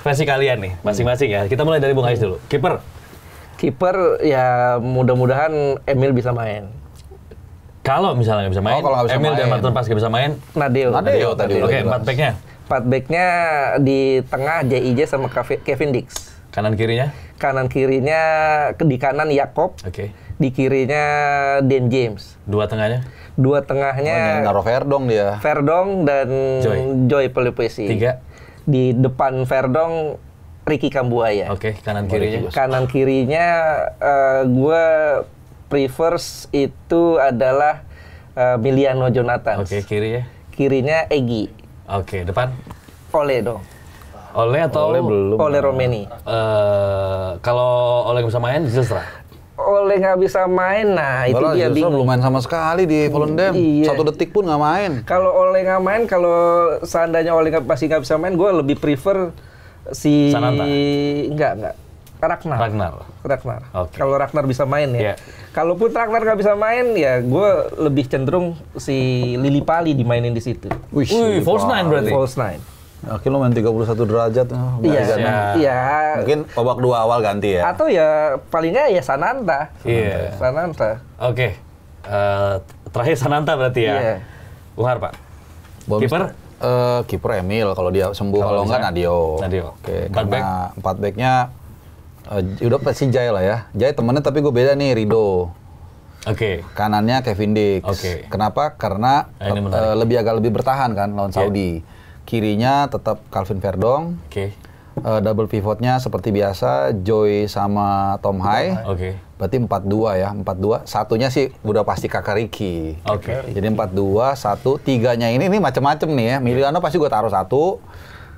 versi kalian nih, masing-masing ya. Kita mulai dari Bung Ais dulu. Kiper. Kiper ya mudah-mudahan Emil bisa main. Kalau misalnya nggak bisa main, kalau nggak bisa Emil dan main. Martin Pas nggak bisa main. Nadeo. tadi. Oke, 4 backnya. 4 backnya di tengah JIJ sama Kevin Dix. Kanan kirinya. Kanan kirinya di kanan Yakob. Oke. Di kirinya Dan James. Dua tengahnya. Dua tengahnya Naruh Verdong dia. Verdong dan Joy Pelupesi. 3. Di depan Verdong Ricky Kambuaya. Oke, kanan kirinya. Kanan kirinya gue prefers itu adalah Miliano Jonathan. Oke, kirinya. Kirinya Egy. Oke, depan. Ole dong. Ole atau Ole belum. Ole Romeni. Kalau Ole nggak bisa main, Zilstra. Ole nggak bisa main, nah itu Malah dia Zilstra bingung. belum main sama sekali di Volendam. Iya. 1 detik pun nggak main. Kalau Ole nggak main, kalau seandainya Ole masih nggak bisa main, gue lebih prefer si Sananta? Enggak. Ragnar. Oke. Kalau Ragnar bisa main ya. Iya. Kalaupun Ragnar nggak bisa main, ya gue lebih cenderung si Lili Pali dimainin di situ. Wih, false nine berarti. False nine. Akhirnya lo main 31 derajat. Iya. Siap. Iya. Mungkin babak 2 awal ganti ya. Atau ya paling nggak ya Sananta. Iya. Sananta. Oke. Terakhir Sananta berarti ya. Iya. Bung Har, Pak. Bonus- Kiper? Kiper Emil kalau dia sembuh, Kalau kalau bisa. enggak Nadio. Nadio. Oke, Empat karena 4 backnya udah pasti Jai lah ya. Jai temennya tapi gue beda nih, Rido. Oke. Kanannya Kevin Dix. Oke. Kenapa? Karena Ini menarik. agak lebih bertahan kan lawan Saudi. Kirinya tetap Calvin Verdong. Oke. Double pivotnya seperti biasa Joy sama Tom Hai. Oke. Berarti 4-2 ya, 4-2. Satunya sih udah pasti Kakak Ricky. Oke. Jadi 4-2, 1, 3-nya ini macam-macam nih ya. Miliano pasti gue taruh 1.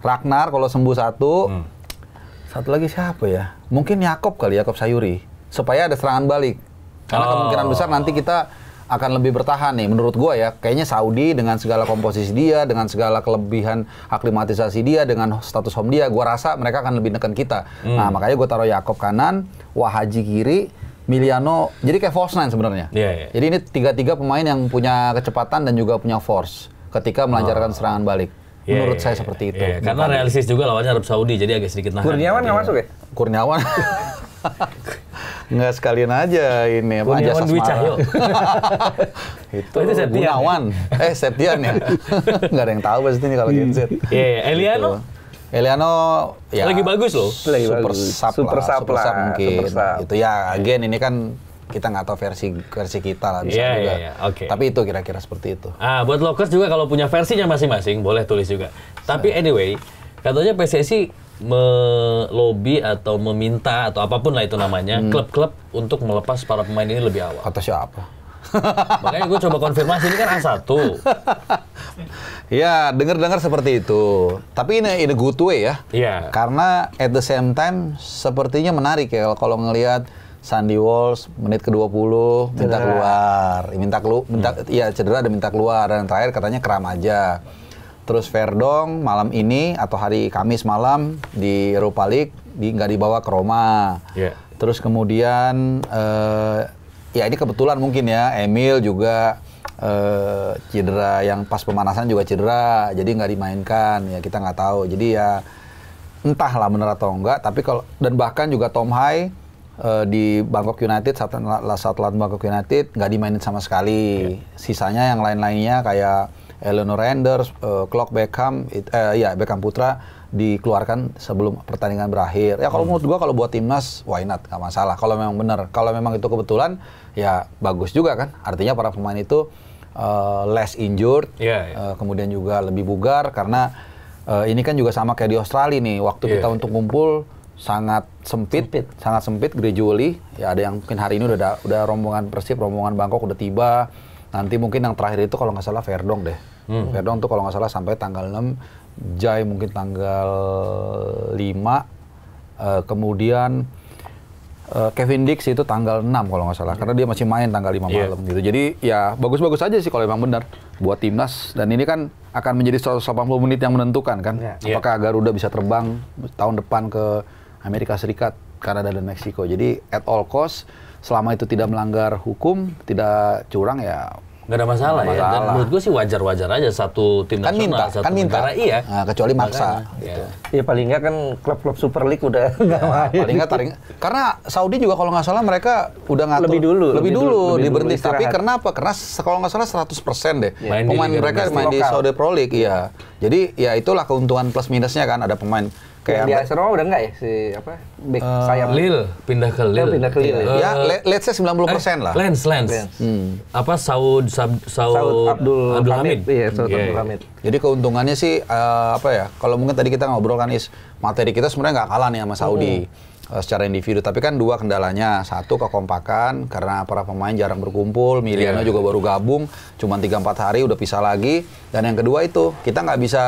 Ragnar kalau sembuh 1. Satu lagi siapa ya? Mungkin Yakob kali, Yakob Sayuri. Supaya ada serangan balik. Karena kemungkinan besar nanti kita akan lebih bertahan nih. Menurut gue ya, kayaknya Saudi dengan segala komposisi dia, dengan segala kelebihan aklimatisasi dia, dengan status home dia, gue rasa mereka akan lebih neken kita. Nah, makanya gue taruh Yakob kanan, Wahaji kiri, Miliano, jadi kayak false nine sebenarnya. Iya, iya. Jadi ini 3-3 pemain yang punya kecepatan dan juga punya force ketika melancarkan serangan balik. Iya, Menurut iya, saya iya. seperti itu. Iya, karena realistis juga lawannya Arab Saudi, jadi agak sedikit nahan. Kurniawan nggak masuk ya? Kurniawan. Nggak sekalian aja ini apa Kurniawan Jasa Dwi Semarang. Cahyo. itu Oh, itu Septian, Gunawan. Septian ya. Nggak ada yang tahu pasti ini kalau Gen Z. Iya, Eliano. Eliano ya Lagi bagus loh. Lagi super bagus. sub Super lah, sub lah, mungkin. super sub. Itu ya again ini kan kita nggak tahu versi kita lah bisa Iya, juga. iya, oke. Tapi itu kira-kira seperti itu. Buat Lokers juga kalau punya versinya masing-masing boleh tulis juga. Tapi anyway, katanya PSSI melobi atau meminta atau apapun lah itu namanya klub-klub untuk melepas para pemain ini lebih awal. Kata siapa? Makanya gue coba konfirmasi, ini kan A1. Ya, dengar-dengar seperti itu. Tapi ini in a good way ya. Iya. Karena at the same time sepertinya menarik ya kalau ngelihat Sandy Walsh menit ke-20 minta cedera dan minta keluar, dan terakhir katanya kram aja. Terus Verdong malam ini atau hari Kamis malam di Europa League nggak dibawa ke Roma. Iya. Terus kemudian ya ini kebetulan mungkin ya Emil juga cedera, yang pas pemanasan juga cedera, jadi nggak dimainkan, ya kita nggak tahu. Jadi ya entahlah benar atau enggak, tapi kalau dan bahkan juga Tom Hai di Bangkok United saat lawan Bangkok United nggak dimainin sama sekali. Sisanya yang lain-lainnya kayak Eleanor Renders, Clark Beckham, Beckham Putra dikeluarkan sebelum pertandingan berakhir. Ya kalau menurut gua kalau buat timnas why not, nggak masalah. Kalau memang benar, kalau memang itu kebetulan ya bagus juga kan. Artinya para pemain itu less injured, kemudian juga lebih bugar karena ini kan juga sama kayak di Australia nih. Waktu kita untuk ngumpul sangat sempit, gradually. Ya ada yang mungkin hari ini udah rombongan Persib, rombongan Bangkok udah tiba. Nanti mungkin yang terakhir itu kalau nggak salah Verdong deh. Verdong tuh kalau nggak salah sampai tanggal 6, Jai mungkin tanggal 5, kemudian Kevin Dix itu tanggal 6 kalau nggak salah, karena dia masih main tanggal 5 malam gitu. Jadi ya bagus-bagus aja sih kalau memang benar buat timnas, dan ini kan akan menjadi 180 menit yang menentukan kan. Apakah Garuda bisa terbang tahun depan ke Amerika Serikat, Kanada dan Meksiko. Jadi at all cost, selama itu tidak melanggar hukum, tidak curang, ya Nggak ada masalah Nggak ya. Dan masalah. menurut gue sih wajar-wajar aja satu tim Kan nasional, minta, satu kan minta. negara, iya. Nah, kecuali maksa. Makanya, iya. Ya paling nggak kan klub-klub Super League udah nggak main. Paling nggak karena Saudi juga kalau nggak salah mereka udah ngatur Lebih dulu diberhenti. Tapi istirahat. kenapa? Karena kalau nggak salah 100% deh. Main di Pemain Liga mereka Domestik main di lokal. Saudi Pro League, iya. Jadi ya itulah keuntungan plus minusnya kan, ada pemain Yang di kayak AS Roma udah nggak ya si apa back sayap. Lille pindah ke Lille. pindah ke Lille. ya let's say 90% lah. Lens. Apa Saud Abdul Hamid. Iya, Saud Iya, Abdul iya. Hamid. Jadi keuntungannya sih apa ya? Kalau mungkin tadi kita ngobrol kan materi kita sebenarnya nggak kalah nih sama Saudi secara individu. Tapi kan dua kendalanya, satu kekompakan karena para pemain jarang berkumpul, Miliano juga baru gabung, cuma 3-4 hari udah pisah lagi. Dan yang kedua itu kita nggak bisa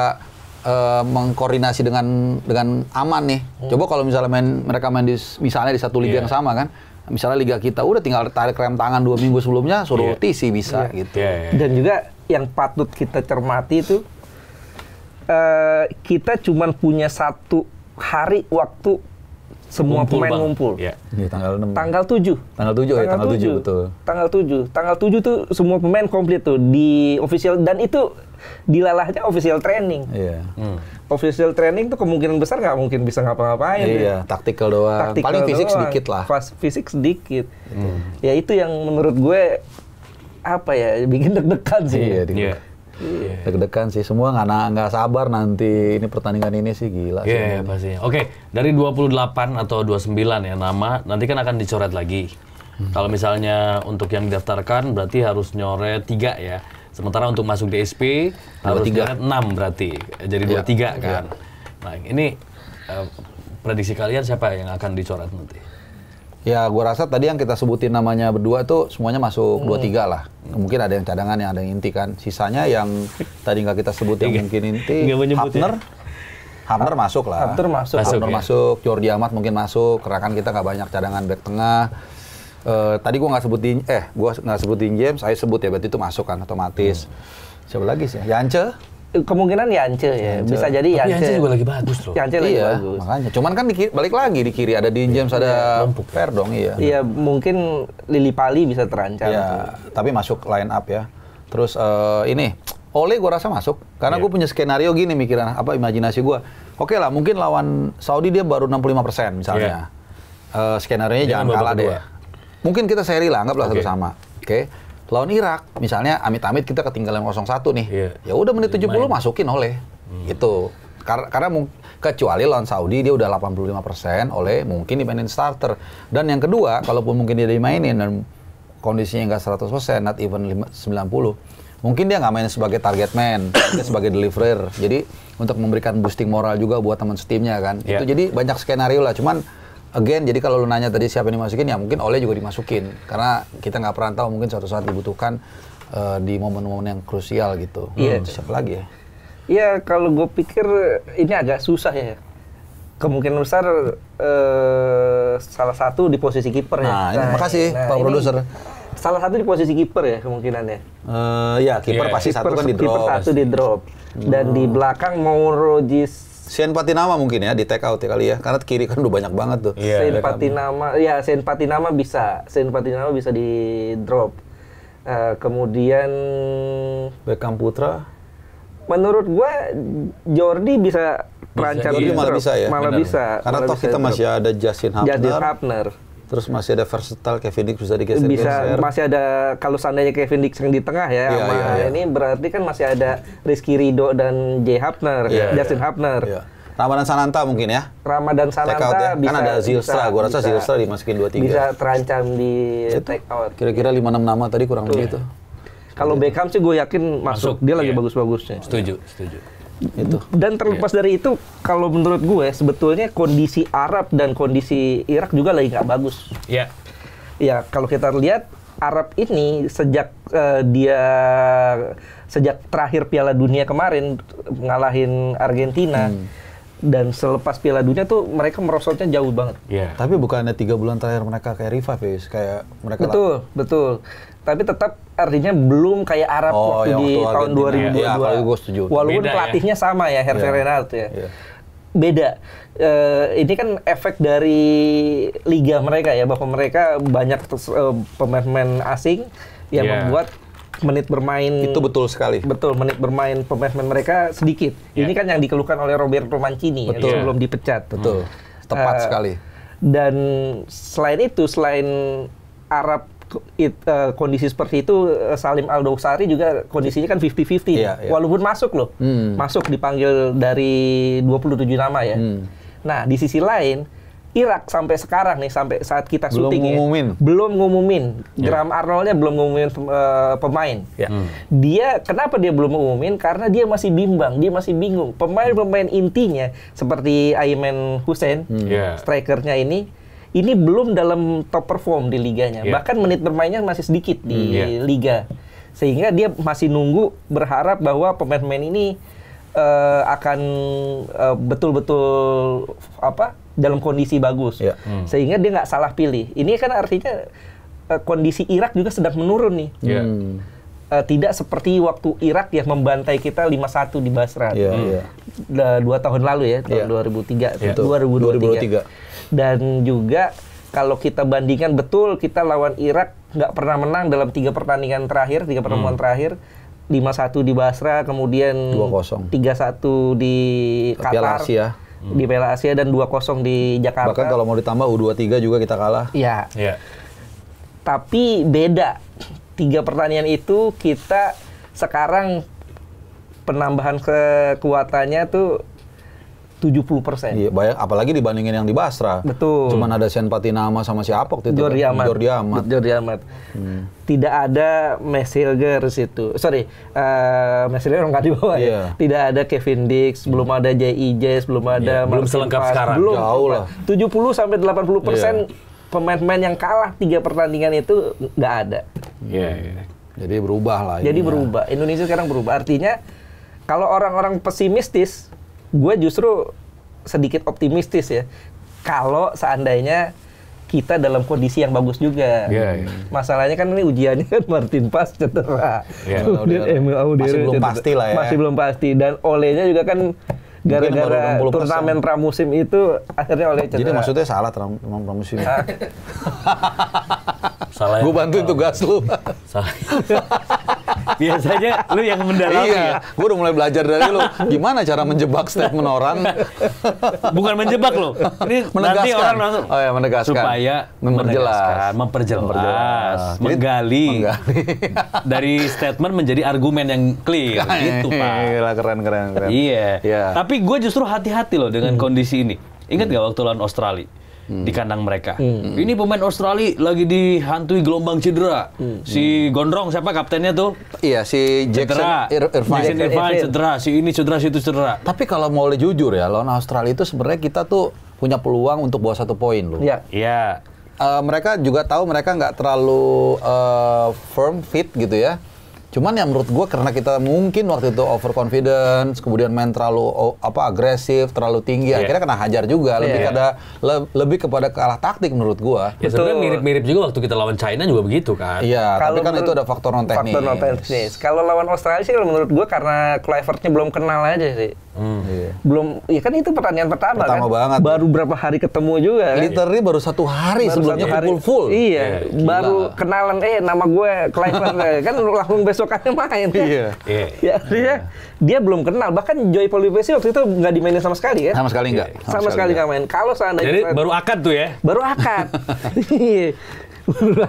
mengkoordinasi dengan aman nih. Coba kalau misalnya mereka main misalnya di satu liga yang sama kan. Misalnya liga kita udah tinggal tarik rem tangan 2 minggu sebelumnya suruh TC bisa gitu. Dan juga yang patut kita cermati itu kita cuman punya 1 hari waktu semua Ngumpul, pemain Bang. ngumpul. Iya. Iya, tanggal 6. Tanggal 7. Tanggal 7 ya, tanggal 7 betul. Tanggal 7. Tanggal 7 tuh semua pemain komplit tuh di official, dan itu dilalahnya official training. Iya. Official training tuh kemungkinan besar nggak mungkin bisa ngapa-ngapain. Iya, taktikal doang. Taktikal Paling fisik doang. sedikit lah. Fisik sedikit. Ya itu yang menurut gue apa ya, bikin deg-degan sih. Iya, Iya. deg-degan sih. Semua nggak sabar nanti ini pertandingan ini sih gila sih. Iya, pasti. Oke, dari 28 atau 29 ya nama, nanti kan akan dicoret lagi. Kalau misalnya untuk yang didaftarkan berarti harus nyoret 3 ya. Sementara untuk masuk DSP harus 23. nyoret 6 berarti. Jadi 23 kan. Nah, ini prediksi kalian siapa yang akan dicoret nanti? Ya, gua rasa tadi yang kita sebutin namanya berdua tuh semuanya masuk 23 lah. Mungkin ada yang cadangan, yang ada yang inti kan. Sisanya yang tadi nggak kita sebut yang mungkin inti. Nggak menyebut ya? Hamner masuk lah. Hamner masuk. Hamner ya? masuk. Jordi Amat mungkin masuk. Karena kan kita nggak banyak cadangan back tengah. Tadi gua nggak sebutin James. Saya sebut ya, berarti itu masuk kan otomatis. Siapa lagi sih? Yance. Kemungkinan Yance ya. Bisa jadi Tapi Yance. Yance juga lagi bagus loh. Yance lagi Iya, bagus. makanya. Cuman kan balik lagi di kiri ada Dean James, ada Verdong, iya. Iya, mungkin Lili Pali bisa terancam. Ya, tapi masuk line up ya. Terus ini Ole gue rasa masuk karena gue punya skenario gini mikiran imajinasi gue. Oke lah, mungkin lawan Saudi dia baru 65% misalnya. Skenario-nya Dia jangan kan babak kalah deh. kedua. Mungkin kita seri lah, anggaplah Oke. satu sama. Oke. Lawan Irak, misalnya amit-amit kita ketinggalan 0-1 nih. Iya. Ya udah menit 70 masukin Ole. Gitu. Karena kecuali lawan Saudi dia udah 85%, Ole mungkin dimainin starter. Dan yang kedua, kalaupun mungkin dia dimainin dan kondisinya nggak 100%, not even 90, mungkin dia nggak main sebagai target man, dia sebagai deliverer. Jadi untuk memberikan boosting moral juga buat teman setimnya kan. Yeah. Itu jadi banyak skenario lah. Cuman again, jadi kalau lu nanya tadi siapa yang dimasukin, ya mungkin Ole juga dimasukin. Karena kita nggak pernah tahu, mungkin suatu saat dibutuhkan di momen-momen yang krusial gitu. Iya. Siapa lagi ya? Iya, kalau gue pikir ini agak susah ya. Kemungkinan besar salah satu di posisi kiper ya. Nah, ini makasih Pak ini Produser. Salah satu di posisi kiper ya kemungkinannya. Ya, kiper Iya, pasti satu kan di Kiper drop. satu di drop. Dan di belakang Mauro Sen Patinama mungkin ya di take out ya kali ya. Karena kiri kan udah banyak banget tuh. Iya. Sen Patinama bisa. Sen Patinama bisa di drop. Kemudian Beckham Putra. menurut gua Jordi bisa terancam Jordi di malah drop. bisa ya? Malah Benar. bisa. Karena malah toh bisa kita drop. masih ada Justin Justin Hapner. Hapner. Terus masih ada versatile Kevin Dix bisa Bisa digeser-geser. masih ada, kalau seandainya Kevin Dix yang di tengah ya, Iya, sama iya. ini berarti kan masih ada Rizky Ridho dan Jay Hapner, Iya, Justin Hapner. Iya. Ramadan Sananta mungkin ya. Ramadan Take out Sananta ya. bisa, Kan ada Zilstra, gua rasa Zilstra dimasukin 2-3. bisa terancam di take out. Kira-kira 5-6 nama tadi kurang lebih itu. Kalau Beckham sih gue yakin masuk. Dia lagi iya. bagus-bagusnya. Setuju. Itu. Dan terlepas dari itu, kalau menurut gue sebetulnya kondisi Arab dan kondisi Irak juga lagi nggak bagus. Iya. Ya, kalau kita lihat Arab ini sejak sejak terakhir Piala Dunia kemarin ngalahin Argentina dan selepas Piala Dunia tuh mereka merosotnya jauh banget. Iya. Tapi bukannya 3 bulan terakhir mereka kayak revive ya, kayak mereka Betul. Tapi tetap artinya belum kayak Arab waktu yang di waktu tahun Argentina. 2022. Iya, kalau gue setuju. Walaupun Beda ya. pelatihnya sama ya, Hervé Iya. Renard ya. Iya. Beda. Ini kan efek dari liga mereka ya, bahwa mereka banyak pemain-pemain asing yang Iya. membuat menit bermain Itu betul sekali. betul menit bermain pemain mereka sedikit. Ini kan yang dikeluhkan oleh Roberto Mancini ya, Betul. sebelum dipecat. Betul. Tepat sekali. Dan selain itu, selain Arab kondisi seperti itu, Salim Al-Dawsari juga kondisinya kan 50-50. Iya, iya. Walaupun masuk loh. Masuk dipanggil dari 27 nama ya. Nah, di sisi lain Irak sampai sekarang nih, sampai saat kita Belum syuting ngumumin. belum ngumumin. Graham Arnoldnya belum ngumumin pemain. Dia kenapa dia belum ngumumin? Karena dia masih bimbang, dia masih bingung. Pemain-pemain intinya seperti Ayman Hussein, strikernya ini belum dalam top perform di liganya. Bahkan menit bermainnya masih sedikit di liga. Sehingga dia masih nunggu, berharap bahwa pemain-pemain ini akan betul-betul dalam kondisi bagus. Sehingga dia nggak salah pilih. Ini kan artinya kondisi Irak juga sedang menurun nih. Tidak seperti waktu Irak yang membantai kita 5-1 di Basra. 2 tahun lalu ya, tahun 2003. 2023. Dan juga kalau kita bandingkan, betul kita lawan Irak nggak pernah menang dalam 3 pertandingan terakhir, 3 pertemuan terakhir. 5-1 di Basra, kemudian 2-0. 3-1 di Qatar. Piala Asia. Di Piala Asia dan 2-0 di Jakarta. Bahkan kalau mau ditambah U23 juga kita kalah. Iya. Tapi beda. 3 pertandingan itu kita sekarang penambahan kekuatannya tuh 70%. Iya, banyak, apalagi dibandingin yang di Basra. Betul. Cuman ada Sen Patinama sama siapa waktu itu? Jordi Amat. Jordi Amat. Tidak ada Mesilger situ. Sorry, Mesilger nggak dibawa ya. Tidak ada Kevin Dix, belum ada J.I. Jazz, belum ada belum selengkap sekarang. Belum. Jauh lah. 70-80% pemain-pemain yang kalah 3 pertandingan itu nggak ada. Jadi berubah lah. Jadi berubah. Indonesia sekarang berubah. Artinya kalau orang-orang pesimistis, gue justru sedikit optimistis ya. Kalau seandainya kita dalam kondisi yang bagus juga. Masalahnya kan ini ujiannya kan Martin Paes cedera. Kemudian Emil Audero masih belum pasti lah ya. Masih belum pasti. Dan Olehnya juga kan gara-gara turnamen pramusim itu akhirnya Oleh cedera. Jadi maksudnya salah pramusim. Salah. Gue bantuin tugas lu. Salah. Biasanya lu yang mendalami ya. Gue udah mulai belajar dari lu. Gimana cara menjebak statement orang? Bukan menjebak lo. Ini nanti Menegaskan. orang langsung Menegaskan. supaya memperjelas, menggali. Dari statement menjadi argumen yang clear gitu, Pak. Keren. Iya. Tapi gue justru hati-hati loh dengan kondisi ini. Ingat nggak waktu lawan Australia? Di kandang mereka. Ini pemain Australia lagi dihantui gelombang cedera. Si Gondrong siapa kaptennya tuh? Iya, si Jackson Irvine cedera, si ini cedera, si itu cedera. Tapi kalau mau jujur ya, lawan Australia itu sebenarnya kita tuh punya peluang untuk bawa 1 poin loh. Iya. Mereka juga tahu mereka nggak terlalu firm, fit gitu ya. Cuman ya menurut gue karena kita mungkin waktu itu overconfidence, kemudian main terlalu agresif, terlalu tinggi, akhirnya kena hajar juga. Lebih kepada kalah taktik menurut gue. Ya sebenarnya mirip-mirip juga waktu kita lawan China juga begitu kan. Iya, tapi kan itu ada faktor non teknis. Faktor non teknis. Kalau lawan Australia sih menurut gue karena Kluivert-nya belum kenal aja sih. Belum, ya kan itu pertandingan pertama kan. Banget. Baru berapa hari ketemu juga kan. Literally baru 1 hari sebelumnya full. Iya, baru kenalan nama gue Kluivert kan langsung besokannya main kan. Ya, dia belum kenal. Bahkan Joy Polivesi waktu itu nggak dimainin sama sekali ya. Sama sekali nggak. Sama sekali nggak main. Kalau seandainya jadi baru akad tuh ya. Baru akad.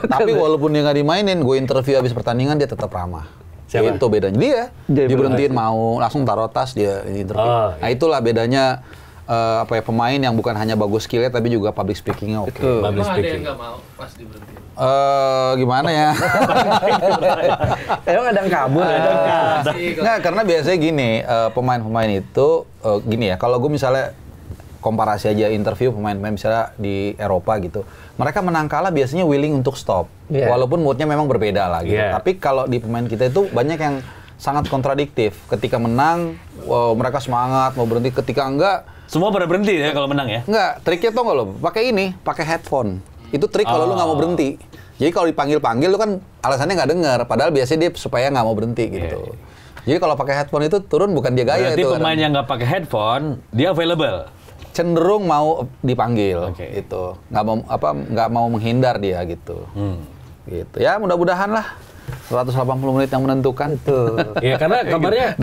Tapi walaupun dia nggak dimainin, gue interview habis pertandingan dia tetap ramah. Siapa? Itu bedanya dia berhentiin mau langsung taruh tas dia interview. Nah itulah bedanya pemain yang bukan hanya bagus skillnya tapi juga public speakingnya oke. Emang ada yang nggak mau pas diberhentiin? Gimana ya? Emang ada yang kabur? Nggak, karena biasanya gini, pemain-pemain itu gini ya, kalau gue misalnya komparasi aja interview pemain-pemain misalnya di Eropa gitu, mereka menang kalah biasanya willing untuk stop, walaupun moodnya memang berbeda lah gitu. Tapi kalau di pemain kita itu banyak yang sangat kontradiktif. Ketika menang, mereka semangat mau berhenti. Ketika enggak, semua pada berhenti ya kalau menang ya? Enggak, triknya tau nggak lo? Pakai headphone. Itu trik kalau lu nggak mau berhenti. Jadi kalau dipanggil-panggil lu kan alasannya nggak dengar, padahal biasanya dia supaya nggak mau berhenti gitu. Jadi kalau pakai headphone itu turun bukan dia gaya. Berarti itu. Pemain yang nggak pakai headphone dia available. Cenderung mau dipanggil gitu. Nggak mau menghindar dia gitu. Gitu. Ya mudah-mudahan lah 180 menit yang menentukan. Ya karena kabarnya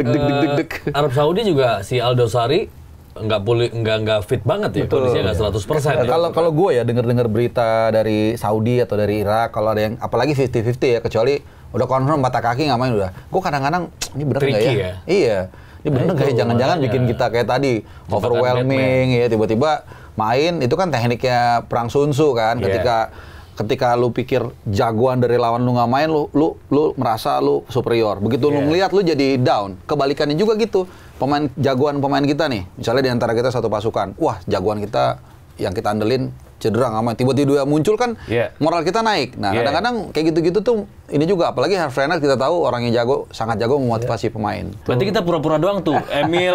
Arab Saudi juga si Aldosari nggak fit banget ya, kondisinya nggak 100%. Kalau gue ya dengar berita dari Saudi atau dari Irak, kalau ada yang apalagi 50-50 ya, kecuali udah confirm mata kaki nggak main udah. Gue kadang-kadang ini bener nggak ya? Iya, ini bener nggak ya? Jangan-jangan bikin kita kayak tadi overwhelming ya, tiba-tiba main itu kan tekniknya perang Sun Tzu kan, ketika lu pikir jagoan dari lawan lu nggak main, lu merasa lu superior. Begitu lu ngeliat lu jadi down. Kebalikannya juga gitu. Jagoan pemain kita nih, misalnya di antara kita satu pasukan, wah jagoan kita yang kita andelin cedera nggak main, tiba-tiba muncul kan, moral kita naik. Nah kadang-kadang kayak gitu-gitu tuh, ini juga apalagi Herve Renard kita tahu orang yang sangat jago memotivasi pemain. Berarti kita pura-pura doang tuh, Emil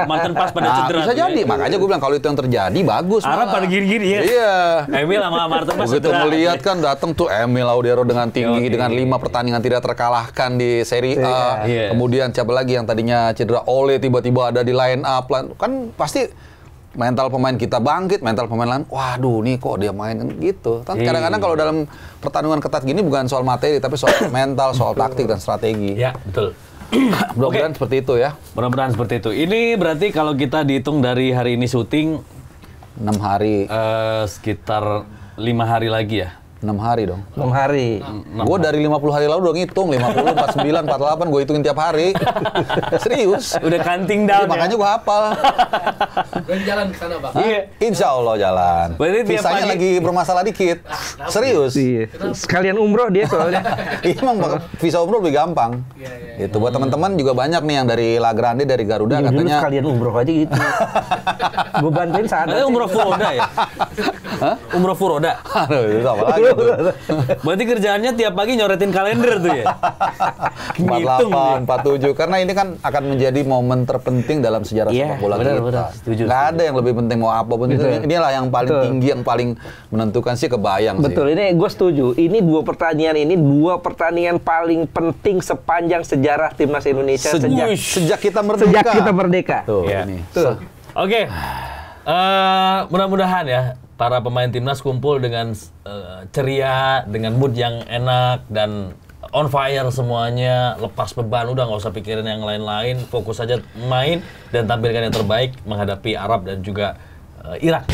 Martin Pas pada cedera. Bisa jadi, makanya gue bilang kalau itu yang terjadi bagus. Arab pada gini-gini ya. Iya. Emil sama Martin Pas begitu cedera. melihat kan datang tuh Emil Laudero dengan tinggi, dengan 5 pertandingan tidak terkalahkan di Serie A. Kemudian siapa lagi yang tadinya cedera, Ole tiba-tiba ada di line up, kan pasti mental pemain kita bangkit, mental pemain lain, waduh nih kok dia main kan gitu. Kadang-kadang kalau dalam pertandingan ketat gini bukan soal materi, tapi soal mental, soal taktik dan strategi. Ya, betul. Mudah-mudahan seperti itu ya. Mudah-mudahan seperti itu. Ini berarti kalau kita dihitung dari hari ini syuting 6 hari. Sekitar 5 hari lagi ya. 6 hari dong. 6 hari. Gue dari 50 hari lalu udah ngitung, 50, 49, 48, gue hitungin tiap hari. Serius. Udah counting down. Makanya gue hafal. Gue jalan ke sana, Bang. Iya. Insya Allah jalan. Visanya lagi bermasalah dikit. Serius. Sekalian umroh dia soalnya. Emang visa umroh lebih gampang. Itu buat teman-teman juga banyak nih yang dari La Grande, dari Garuda katanya. Sekalian umroh aja gitu. Gue bantuin saat Ada umroh Furoda ya? Umroh Furoda. Aduh, itu apa lagi tuh? Berarti kerjaannya tiap pagi nyoretin kalender tuh ya? 48, 47. Karena ini kan akan menjadi momen terpenting dalam sejarah sepak bola kita. Nggak ada yang lebih penting mau apapun itu. Inilah yang paling tinggi, yang paling menentukan sih, kebayang sih. Betul, ini gue setuju. Ini dua pertandingan paling penting sepanjang sejarah timnas Indonesia sejak kita merdeka. Tuh, ini. Oke. Mudah-mudahan ya para pemain timnas kumpul dengan ceria, dengan mood yang enak dan on fire semuanya, lepas beban, udah nggak usah pikirin yang lain-lain, fokus aja main dan tampilkan yang terbaik menghadapi Arab dan juga Irak.